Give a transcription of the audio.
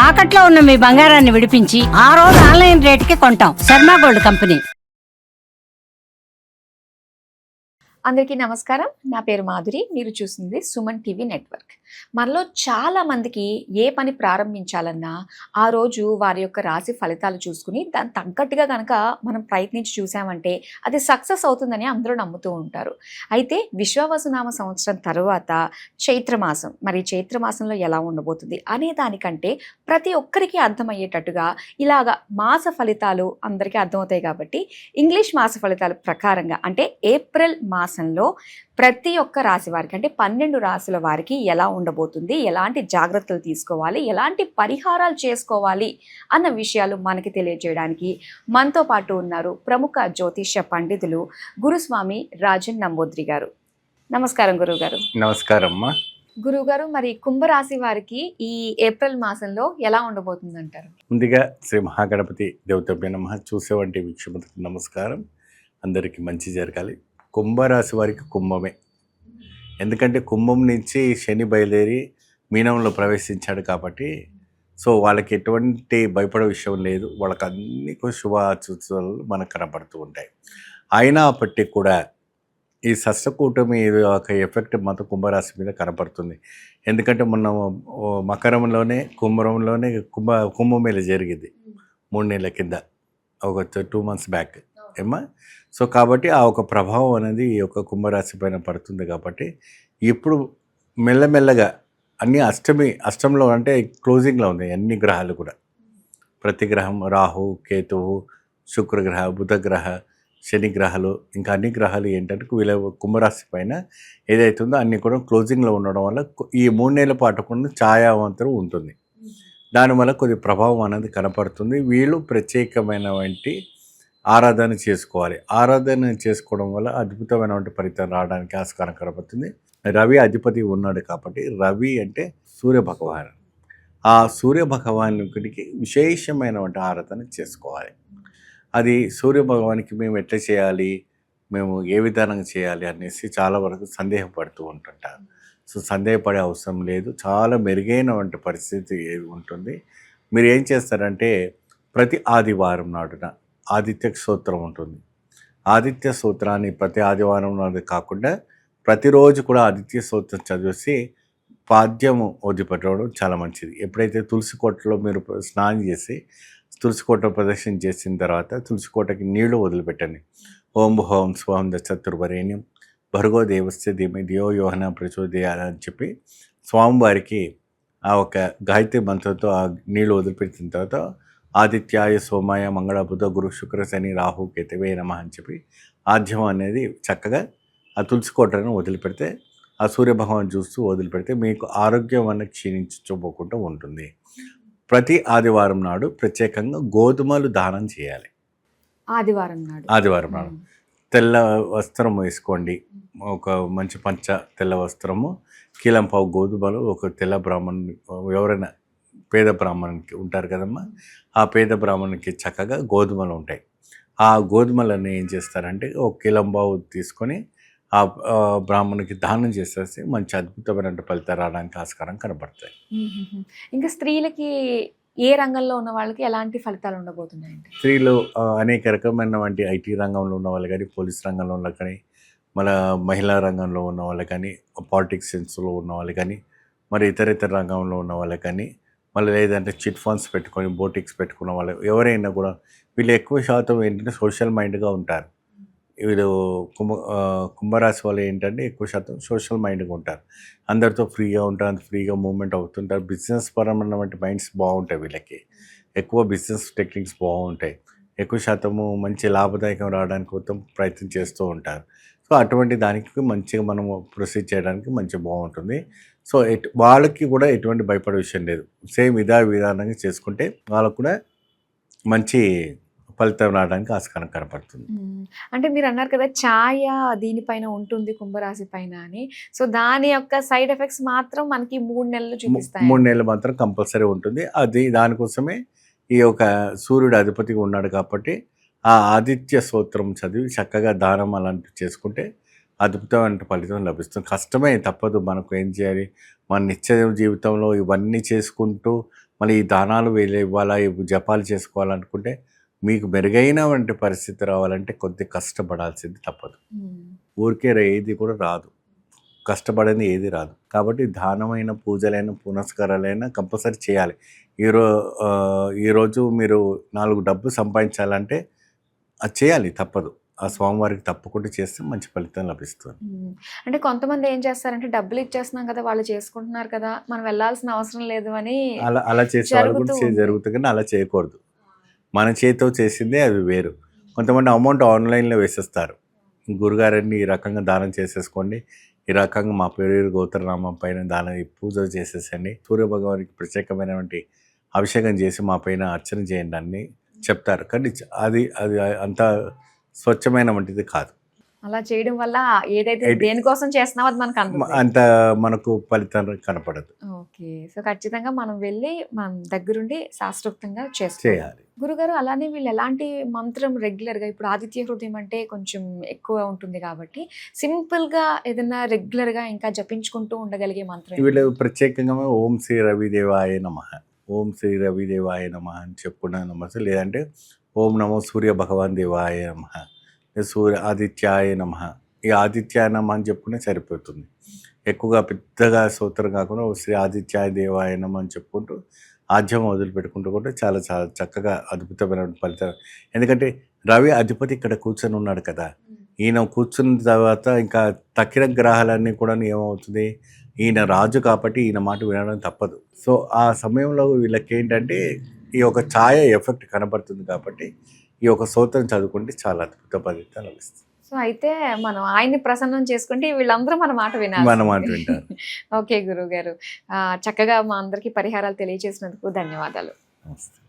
తాకట్లో ఉన్న మీ బంగారాన్ని విడిపించి ఆ రోజు ఆన్లైన్ రేటుకి కొంటాం. Sharma gold company. అందరికీ నమస్కారం. నా పేరు మాధురి. మీరు చూస్తుంది సుమన్ టీవీ నెట్వర్క్. మనలో చాలా మందికి ఏ పని ప్రారంభించాలన్నా ఆ రోజు వారి యొక్క రాశి ఫలితాలు చూసుకుని దానికి తగ్గట్టుగా కనుక మనం ప్రయత్నించి చూసామంటే అది సక్సెస్ అవుతుందని అందరూ నమ్ముతూ ఉంటారు. అయితే విశ్వావసునామ సంవత్సరం తర్వాత చైత్రమాసం, మరి చైత్రమాసంలో ఎలా ఉండబోతుంది అనే దానికంటే ప్రతి ఒక్కరికి అర్థమయ్యేటట్టుగా ఇలాగా మాస ఫలితాలు అందరికీ అర్థమవుతాయి కాబట్టి ఇంగ్లీష్ మాస ఫలితాల ప్రకారంగా అంటే ఏప్రిల్ మాసంలో ప్రతి ఒక్క రాశి వారికి అంటే 12 రాశుల వారికి ఎలా ఉండబోతుంది, ఎలాంటి జాగ్రత్తలు తీసుకోవాలి, ఎలాంటి పరిహారాలు చేసుకోవాలి అన్న విషయాలు మనకి తెలియజేయడానికి మనతో పాటు ఉన్నారు ప్రముఖ జ్యోతిష్య పండితులు గురుస్వామి రాజన్ నంబూద్రి గారు. నమస్కారం గురువుగారు. నమస్కారం అమ్మా. గురువుగారు, మరి కుంభరాశి వారికి ఈ ఏప్రిల్ మాసంలో ఎలా ఉండబోతుంది అంటారు? ముందుగా శ్రీ మహాగణపతి దేవతభ్య నమః. చూసేవంటి వీక్షకులకు నమస్కారం. అందరికీ మంచి జరగాలి. కుంభరాశి వారికి కుంభమే, ఎందుకంటే కుంభం నుంచి శని బయలుదేరి మీనంలో ప్రవేశించాడు కాబట్టి సో వాళ్ళకి ఎటువంటి భయపడే విషయం లేదు. వాళ్ళకి అన్ని శుభాచూచాలు మనకు కనపడుతూ ఉంటాయి. అయినప్పటికీ కూడా ఈ షష్ఠకూటమి ఒక ఎఫెక్ట్ మాత్రం కుంభరాశి మీద కనపడుతుంది. ఎందుకంటే మొన్న మకరంలోనే కుంభమేళ జరిగింది 3 నెలల కింద, ఒక 2 months బ్యాక్ ఏమా. సో కాబట్టి ఆ ఒక ప్రభావం అనేది ఈ యొక్క కుంభరాశి పైన పడుతుంది. కాబట్టి ఇప్పుడు మెల్లమెల్లగా అన్ని అష్టంలో అంటే క్లోజింగ్లో ఉన్నాయి అన్ని గ్రహాలు కూడా. ప్రతి గ్రహం రాహు, కేతువు, శుక్రగ్రహ, బుధగ్రహ, శని గ్రహాలు, ఇంకా అన్ని గ్రహాలు ఏంటంటే వీళ్ళ కుంభరాశి పైన ఏదైతుందో అన్నీ కూడా క్లోజింగ్లో ఉండడం వల్ల ఈ 3 నెలల పాటు కూడా ఛాయావంతరం ఉంటుంది. దానివల్ల కొద్ది ప్రభావం అనేది కనపడుతుంది. వీళ్ళు ప్రత్యేకమైనటువంటి ఆరాధన చేసుకోవాలి. ఆరాధన చేసుకోవడం వల్ల అద్భుతమైనటువంటి ఫలితం రావడానికి ఆస్కారం కనపడుతుంది. రవి అధిపతి ఉన్నాడు కాబట్టి రవి అంటే సూర్య భగవాన్. ఆ సూర్య భగవానుడికి విశేషమైనటువంటి ఆరాధన చేసుకోవాలి. అది సూర్య భగవానికి మేము ఎట్లా చేయాలి, మేము ఏ విధానంగా చేయాలి అనేసి చాలా వరకు సందేహపడుతూ ఉంటుంటారు. సో సందేహపడే అవసరం లేదు. చాలా మెరుగైనటువంటి పరిస్థితి ఉంటుంది. మీరు ఏం చేస్తారంటే ప్రతి ఆదివారం నాడున ఆదిత్య స్తోత్రం ఉంటుంది. ఆదిత్య స్తోత్రాన్ని ప్రతి ఆదివారం నాడు కాకుండా ప్రతిరోజు కూడా ఆదిత్య స్తోత్రం చదివేసి పాద్యము వదిలిపెట్టడం చాలా మంచిది. ఎప్పుడైతే తులసి కోటలో మీరు స్నానం చేసి తులసి కోట ప్రదక్షిణ చేసిన తర్వాత తులసి కోటకి నీళ్లు వదిలిపెట్టండి. ఓం హోం స్వం చతుర్వరేణ్యం భర్గో దేవస్య ధీమహి ధియో యోహన ప్రచోదయాత్ అని చెప్పి స్వామివారికి ఆ ఒక గాయత్రి మంత్రంతో ఆ నీళ్లు వదిలిపెట్టిన తర్వాత ఆదిత్యాయ సోమాయ మంగళ బుధ గురు శుక్ర శని రాహు కేతవే నమః అని చెప్పి ఆద్యం అనేది చక్కగా ఆ తులసి కోటను వదిలిపెడితే, ఆ సూర్యభగవాన్ చూస్తూ వదిలిపెడితే మీకు ఆరోగ్యం అనేది క్షీణించుకోకుండా ఉంటుంది. ప్రతి ఆదివారం నాడు ప్రత్యేకంగా గోధుమలు దానం చేయాలి. ఆదివారం నాడు తెల్ల వస్త్రం వేసుకోండి. ఒక మంచి పంచ తెల్ల వస్త్రము, కీలంపావు గోధుమలు, ఒక తెల్ల బ్రాహ్మణుని, ఎవరైనా పేద బ్రాహ్మణునికి ఉంటారు కదమ్మా, ఆ పేద బ్రాహ్మణునికి చక్కగా గోధుమలు ఉంటాయి. ఆ గోధుమలను ఏం చేస్తారంటే ఒక కీలంబావు తీసుకొని ఆ బ్రాహ్మణునికి దానం చేసేసి మంచి అద్భుతమైన ఫలితాలు రావడానికి ఆస్కారం కనబడతాయి. ఇంకా స్త్రీలకి ఏ రంగంలో ఉన్న వాళ్ళకి ఎలాంటి ఫలితాలు ఉండబోతున్నాయండి? స్త్రీలు అనేక రకమైనటువంటి ఐటీ రంగంలో ఉన్న వాళ్ళు కానీ, పోలీస్ రంగంలో ఉన్న కానీ, మన మహిళా రంగంలో ఉన్న వాళ్ళు కానీ, పాలిటిక్స్ సెన్స్లో ఉన్న వాళ్ళు కానీ, మరి ఇతర రంగంలో ఉన్న వాళ్ళు కానీ, మళ్ళీ లేదంటే చిట్ ఫండ్స్ పెట్టుకొని బోటిక్స్ పెట్టుకున్న వాళ్ళు ఎవరైనా కూడా వీళ్ళు ఎక్కువ శాతం ఏంటంటే సోషల్ మైండ్గా ఉంటారు. వీళ్ళు కుంభరాశి వాళ్ళు ఏంటంటే ఎక్కువ శాతం సోషల్ మైండ్గా ఉంటారు. అందరితో ఫ్రీగా ఉంటారు, ఫ్రీగా మూవ్మెంట్ అవుతుంటారు. బిజినెస్ పరమైనటువంటి మైండ్స్ బాగుంటాయి. వీళ్ళకి ఎక్కువ బిజినెస్ టెక్నిక్స్ బాగుంటాయి. ఎక్కువ శాతము మంచి లాభదాయకం రావడానికి మొత్తం ప్రయత్నం చేస్తూ ఉంటారు. సో అటువంటి దానికి మంచిగా మనము ప్రొసీడ్ చేయడానికి మంచిగా బాగుంటుంది. సో వాళ్ళకి కూడా ఎటువంటి భయపడే విషయం లేదు. సేమ్ విధానంగా చేసుకుంటే వాళ్ళకు కూడా మంచి ఫలితం రావడానికి ఆస్కారం కనపడుతుంది. అంటే మీరు అన్నారు కదా ఛాయ దీనిపైన ఉంటుంది కుంభరాశి పైన అని. సో దాని యొక్క సైడ్ ఎఫెక్ట్స్ మాత్రం మనకి 3 నెలలు చూపిస్తాయి. 3 నెలలు మాత్రం కంపల్సరీ ఉంటుంది. అది దానికోసమే ఈ యొక్క సూర్యుడు అధిపతిగా ఉన్నాడు కాబట్టి ఆ ఆదిత్య స్తోత్రం చదివి చక్కగా దానం అలాంటివి చేసుకుంటే అద్భుతమైన ఫలితం లభిస్తుంది. కష్టమే, తప్పదు. మనకు ఏం చేయాలి, మన నిత్య జీవితంలో ఇవన్నీ చేసుకుంటూ మళ్ళీ ఈ దానాలు ఇవ్వాలా ఇవి జపాలు చేసుకోవాలనుకుంటే మీకు మెరుగైన వంటి పరిస్థితి రావాలంటే కొద్ది కష్టపడాల్సింది తప్పదు. ఊరికే ఏది కూడా రాదు, కష్టపడని ఏది రాదు. కాబట్టి దానమైన పూజలైన పునస్కారాలైనా కంపల్సరీ చేయాలి. ఈరోజు మీరు 4 డబ్బు సంపాదించాలంటే అది చేయాలి, తప్పదు. ఆ స్వామివారికి తప్పకుండా చేస్తే మంచి ఫలితం లభిస్తుంది. అంటే కొంతమంది ఏం చేస్తారంటే డబ్బులు ఇచ్చేస్తున్నాం కదా, వాళ్ళు చేసుకుంటున్నారు కదా, మనం వెళ్ళాల్సిన అవసరం లేదు అని అలా చేసే వాళ్ళు కూడా జరుగుతుంది, కానీ అలా చేయకూడదు. మన చేతితో చేసిందే అవి వేరు. కొంతమంది అమౌంట్ ఆన్లైన్లో వేసేస్తారు. గురుగారిని ఈ రకంగా దానం చేసేసుకోండి, ఈ రకంగా మా పేరు గోత్రనామం పైన దానం పూజ చేసేసండి, సూర్యభగవానికి ప్రత్యేకమైనటువంటి అభిషేకం చేసి మా పైన అర్చన చేయండి అని చెప్తారు. కానీ అది అది అంత స్వచ్ఛమైన వంటిది కాదు. అలా చేయడం వల్ల ఏదైతే దేనికోసం చేస్తున్నామో అది మనకు అంత మనకు ఫలితం కనపడదు. ఓకే, సో ఖచ్చితంగా మనం వెళ్ళి మనం దగ్గరుండి శాస్త్రోక్తంగా చేయాలి. గురుగారు, అలానే వీళ్ళు ఎలాంటి మంత్రం రెగ్యులర్గా, ఇప్పుడు ఆదిత్య హృదయం అంటే కొంచెం ఎక్కువ ఉంటుంది కాబట్టి సింపుల్గా ఏదైనా రెగ్యులర్గా ఇంకా జపించుకుంటూ ఉండగలిగే మంత్రం? వీళ్ళు ప్రత్యేకంగా ఓం శ్రీ రవిదేవాయ నమః, ఓం శ్రీ రవిదేవాయ నమః అని చెప్పుకున్న నమస్తే, లేదంటే ఓం నమో సూర్య భగవాన్ దేవాయ నమః, సూర్య ఆదిత్యాయ నమః. ఈ ఆదిత్యాయ నమః అని చెప్పుకునే సరిపోతుంది. ఎక్కువగా పెద్దగా స్తోత్రం కాకుండా శ్రీ ఆదిత్యాయ దేవాయ నమః అని చెప్పుకుంటూ ఆద్యం వదిలిపెట్టుకుంటూ కూడా చాలా చాలా చక్కగా అద్భుతమైన ఫలితం. ఎందుకంటే రవి అధిపతి ఇక్కడ కూర్చొని ఉన్నాడు కదా, ఈయన కూర్చున్న తర్వాత ఇంకా తక్కిన గ్రహాలన్నీ కూడా ఏమవుతుంది, ఈయన రాజు కాబట్టి ఈయన మాట వినడం తప్పదు. సో ఆ సమయంలో వీళ్ళకి ఏంటంటే ఈ యొక్క ఛాయ ఎఫెక్ట్ కనబడుతుంది కాబట్టి ఈ యొక్క స్తోత్రం చదువుకుంటే చాలా అద్భుత ఫలితం లభిస్తుంది. సో అయితే మనం ఆయన్ని ప్రసన్నం చేసుకుంటే వీళ్ళందరూ మన మాట వింటారు. ఓకే గురువు గారు, చక్కగా మా అందరికీ పరిహారాలు తెలియజేసినందుకు ధన్యవాదాలు. నమస్తే.